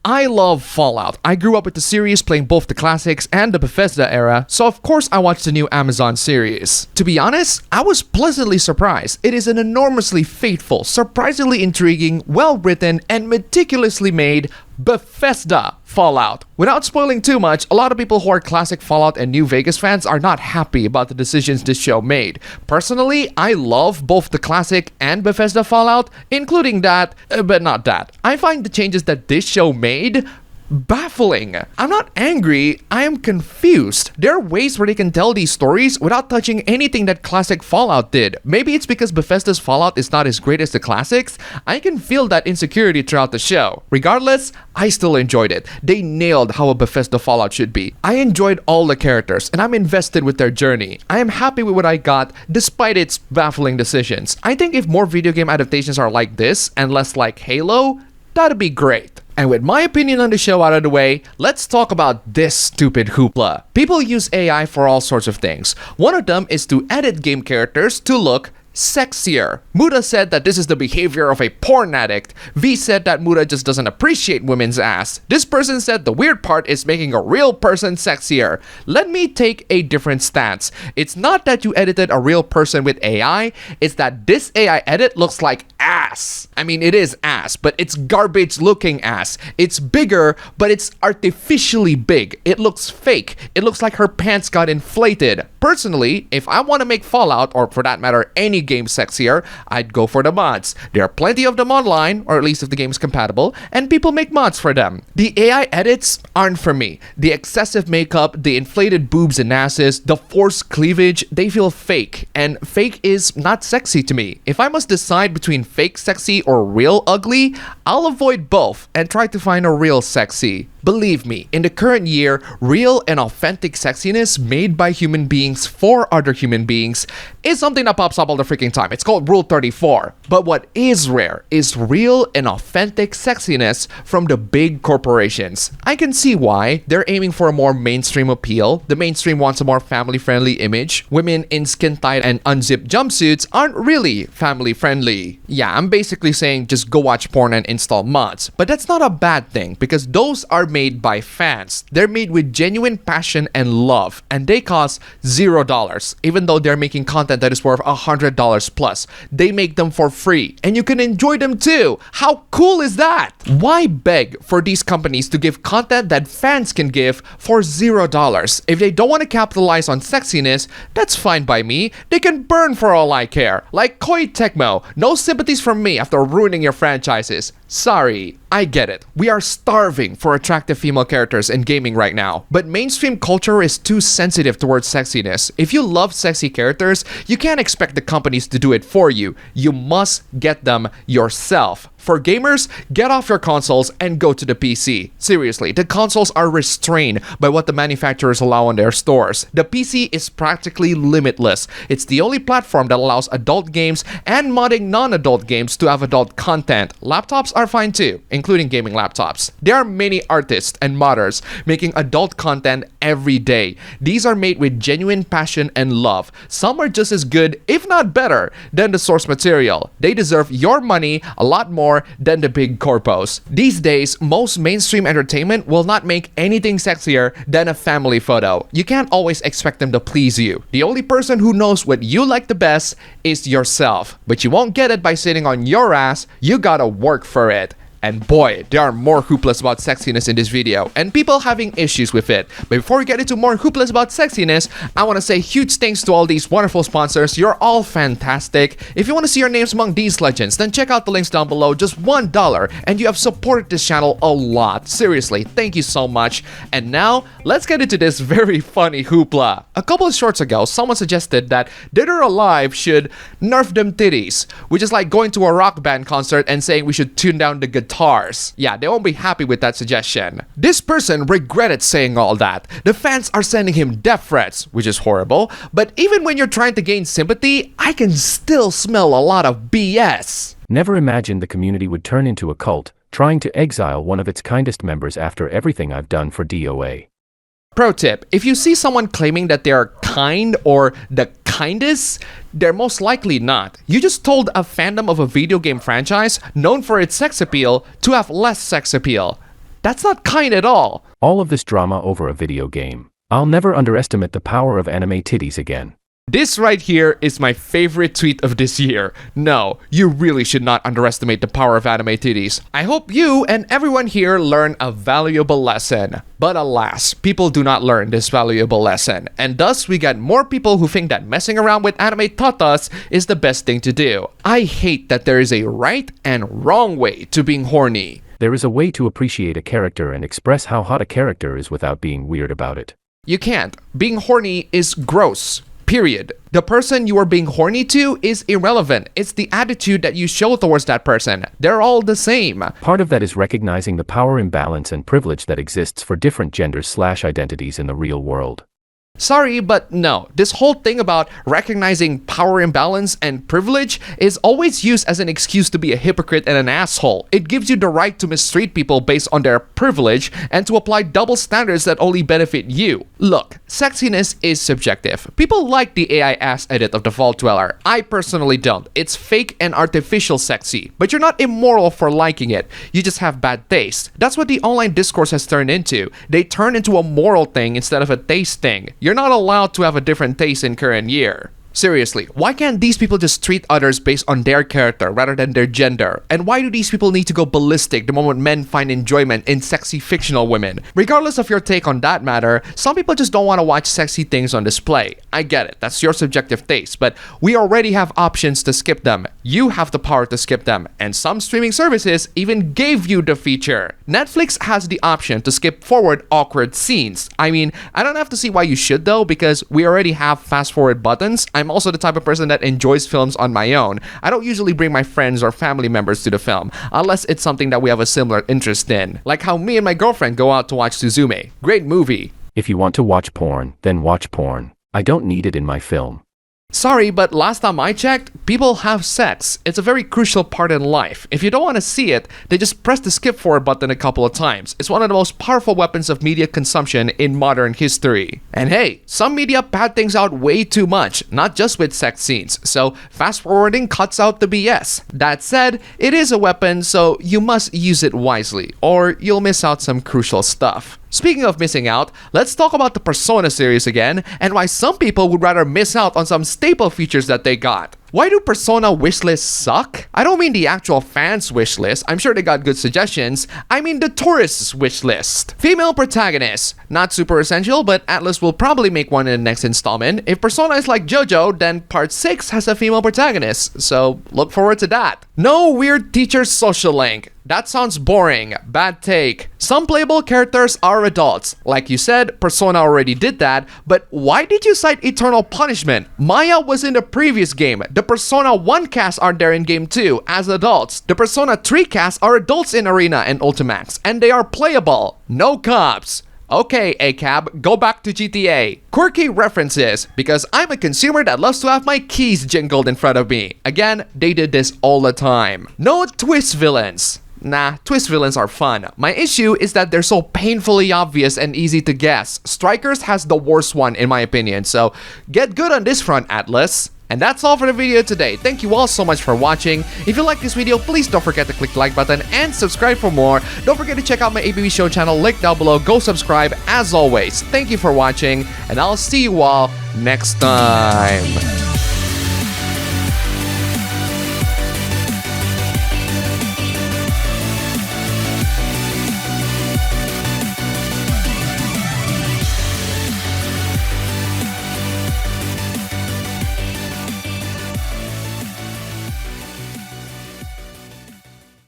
I love Fallout. I grew up with the series playing both the classics and the Bethesda era, so of course I watched the new Amazon series. To be honest, I was pleasantly surprised. It is an enormously faithful, surprisingly intriguing, well-written, and meticulously made Bethesda Fallout. Without spoiling too much, a lot of people who are classic Fallout and New Vegas fans are not happy about the decisions this show made. Personally, I love both the classic and Bethesda Fallout, including that, but not that. I find the changes that this show made baffling. I'm not angry, I am confused. There are ways where they can tell these stories without touching anything that classic Fallout did. Maybe it's because Bethesda's Fallout is not as great as the classics. I can feel that insecurity throughout the show. Regardless, I still enjoyed it. They nailed how a Bethesda Fallout should be. I enjoyed all the characters and I'm invested with their journey. I am happy with what I got despite its baffling decisions. I think if more video game adaptations are like this and less like Halo, that'd be great. And with my opinion on the show out of the way, let's talk about this stupid hoopla. People use AI for all sorts of things. One of them is to edit game characters to look sexier. Muda said that this is the behavior of a porn addict. V said that Muda just doesn't appreciate women's ass. This person said the weird part is making a real person sexier. Let me take a different stance. It's not that you edited a real person with AI, it's that this AI edit looks like ass. I mean, it is ass, but it's garbage looking ass. It's bigger, but it's artificially big. It looks fake. It looks like her pants got inflated. Personally, if I want to make Fallout, or for that matter, any game sexier, I'd go for the mods. There are plenty of them online, or at least if the game is compatible, and people make mods for them. The AI edits aren't for me. The excessive makeup, the inflated boobs and asses, the forced cleavage, they feel fake, and fake is not sexy to me. If I must decide between fake sexy or real ugly, I'll avoid both and try to find a real sexy. Believe me, in the current year, real and authentic sexiness made by human beings for other human beings is something that pops up all the freaking time. It's called Rule 34. But what is rare is real and authentic sexiness from the big corporations. I can see why. They're aiming for a more mainstream appeal. The mainstream wants a more family-friendly image. Women in skin-tight and unzipped jumpsuits aren't really family-friendly. Yeah, I'm basically saying just go watch porn and install mods. But that's not a bad thing because those are made by fans. They're made with genuine passion and love, and they cost $0, even though they're making content that is worth $100 plus. They make them for free, and you can enjoy them too. How cool is that? Why beg for these companies to give content that fans can give for $0? If they don't want to capitalize on sexiness, that's fine by me. They can burn for all I care. Like Koei Tecmo, no sympathies from me after ruining your franchises. Sorry, I get it. We are starving for attractive female characters in gaming right now, but mainstream culture is too sensitive towards sexiness. If you love sexy characters, you can't expect the companies to do it for you. You must get them yourself. For gamers, get off your consoles and go to the PC. Seriously, the consoles are restrained by what the manufacturers allow on their stores. The PC is practically limitless. It's the only platform that allows adult games and modding non-adult games to have adult content. Laptops are fine too, including gaming laptops. There are many artists and modders making adult content every day. These are made with genuine passion and love. Some are just as good, if not better, than the source material. They deserve your money a lot more than the big corpos. These days, most mainstream entertainment will not make anything sexier than a family photo. You can't always expect them to please you. The only person who knows what you like the best is yourself. But you won't get it by sitting on your ass. You gotta work for it. And boy, there are more hooplas about sexiness in this video, and people having issues with it. But before we get into more hooplas about sexiness, I want to say huge thanks to all these wonderful sponsors. You're all fantastic. If you want to see your names among these legends, then check out the links down below. Just $1, and you have supported this channel a lot. Seriously, thank you so much. And now, let's get into this very funny hoopla. A couple of shorts ago, someone suggested that Dead or Alive should nerf them titties, which is like going to a rock band concert and saying we should tune down the guitar. Yeah, they won't be happy with that suggestion. This person regretted saying all that. The fans are sending him death threats, which is horrible, but even when you're trying to gain sympathy, I can still smell a lot of BS. Never imagined the community would turn into a cult, trying to exile one of its kindest members after everything I've done for DOA. Pro tip, if you see someone claiming that they are kind or the kindest, they're most likely not. You just told a fandom of a video game franchise known for its sex appeal to have less sex appeal. That's not kind at all. All of this drama over a video game. I'll never underestimate the power of anime titties again. This right here is my favorite tweet of this year. No, you really should not underestimate the power of anime titties. I hope you and everyone here learn a valuable lesson. But alas, people do not learn this valuable lesson. And thus, we get more people who think that messing around with anime tatas is the best thing to do. I hate that there is a right and wrong way to being horny. There is a way to appreciate a character and express how hot a character is without being weird about it. You can't. Being horny is gross. Period. The person you are being horny to is irrelevant. It's the attitude that you show towards that person. They're all the same. Part of that is recognizing the power imbalance and privilege that exists for different genders/identities in the real world. Sorry, but no. This whole thing about recognizing power imbalance and privilege is always used as an excuse to be a hypocrite and an asshole. It gives you the right to mistreat people based on their privilege and to apply double standards that only benefit you. Look, sexiness is subjective. People like the AI ass edit of the Vault Dweller. I personally don't. It's fake and artificial sexy. But you're not immoral for liking it. You just have bad taste. That's what the online discourse has turned into. They turn into a moral thing instead of a taste thing. You're not allowed to have a different taste in current year. Seriously, why can't these people just treat others based on their character rather than their gender? And why do these people need to go ballistic the moment men find enjoyment in sexy fictional women? Regardless of your take on that matter, some people just don't want to watch sexy things on display. I get it, that's your subjective taste, but we already have options to skip them. You have the power to skip them, and some streaming services even gave you the feature. Netflix has the option to skip forward awkward scenes. I mean, I don't have to see why you should though, because we already have fast forward buttons. I'm also the type of person that enjoys films on my own. I don't usually bring my friends or family members to the film, unless it's something that we have a similar interest in. Like how me and my girlfriend go out to watch Suzume. Great movie. If you want to watch porn, then watch porn. I don't need it in my film. Sorry, but last time I checked, people have sex. It's a very crucial part in life. If you don't want to see it, then just press the skip forward button a couple of times. It's one of the most powerful weapons of media consumption in modern history. And hey, some media pad things out way too much, not just with sex scenes, so fast forwarding cuts out the BS. That said, it is a weapon, so you must use it wisely, or you'll miss out some crucial stuff. Speaking of missing out, let's talk about the Persona series again, and why some people would rather miss out on some staple features that they got. Why do Persona wishlists suck? I don't mean the actual fans' wishlist, I'm sure they got good suggestions. I mean the tourists' wishlist. Female protagonists. Not super essential, but Atlus will probably make one in the next installment. If Persona is like JoJo, then part 6 has a female protagonist, so look forward to that. No weird teacher social link. That sounds boring. Bad take. Some playable characters are adults. Like you said, Persona already did that, but why did you cite Eternal Punishment? Maya was in the previous game. The Persona 1 cast are there in game 2 as adults. The Persona 3 cast are adults in Arena and Ultimax, and they are playable. No cops. Okay, ACAB, go back to GTA. Quirky references, because I'm a consumer that loves to have my keys jingled in front of me. Again, they did this all the time. No twist villains. Nah, twist villains are fun. My issue is that they're so painfully obvious and easy to guess. Strikers has the worst one in my opinion, so get good on this front, Atlus. And that's all for the video today. Thank you all so much for watching. If you like this video, please don't forget to click the like button and subscribe for more. Don't forget to check out my ABB Show channel, link down below. Go subscribe. As always, thank you for watching, and I'll see you all next time.